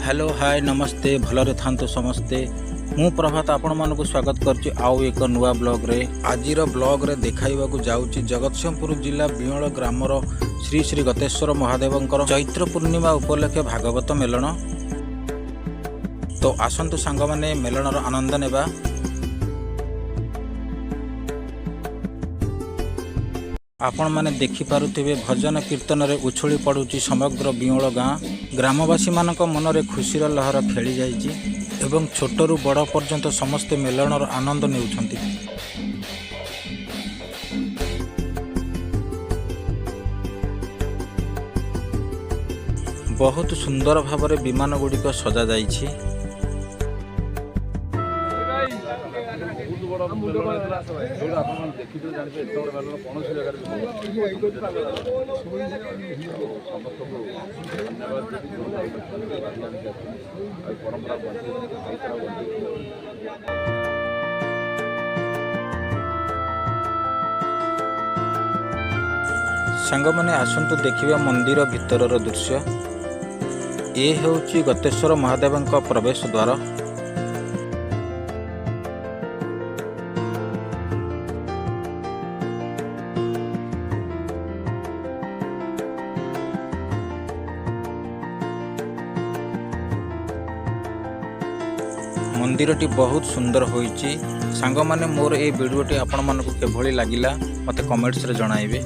Hello hi नमस्ते भलरे थांतु समस्ते मु प्रभात आपण मानक स्वागत करछि आउ एक नुआ ब्लॉग रे। आजिर ब्लॉग रे देखाइबाकू जाउछि जगतसिंहपुर जिला बियोल ग्रामर श्री श्री गतेश्वर महादेवंकर चैत्र पूर्णिमा उपलक्षे भागवत मेलन। तो आसंतु सांग माने मेलनर आनंद नेबा। आपण माने देखि पारुथिबे भजन कीर्तन रे उछुली पड़ुछि समग्र बियोल गाँ। ग्रामवासी मानक मनरे खुशीर लहर खेली जाइछि एवं छोटरू बड़ पर्यंत समस्ते मेलनर आनंद नेउछन्ति। बहुत सुंदर भाव में विमान गुड़िक सजा जाइछि। सांग माने आसंतु देखिबा मंदिर भितरर दृश्य। ये हेउछि गतेश्वर महादेवंक प्रवेश द्वार। मंदिरटी बहुत सुंदर होइछि। सांग माने मोर ए वीडियोटी आपण मानकु केभଳି लागिला मते कमेंट्स रे जणाइबे।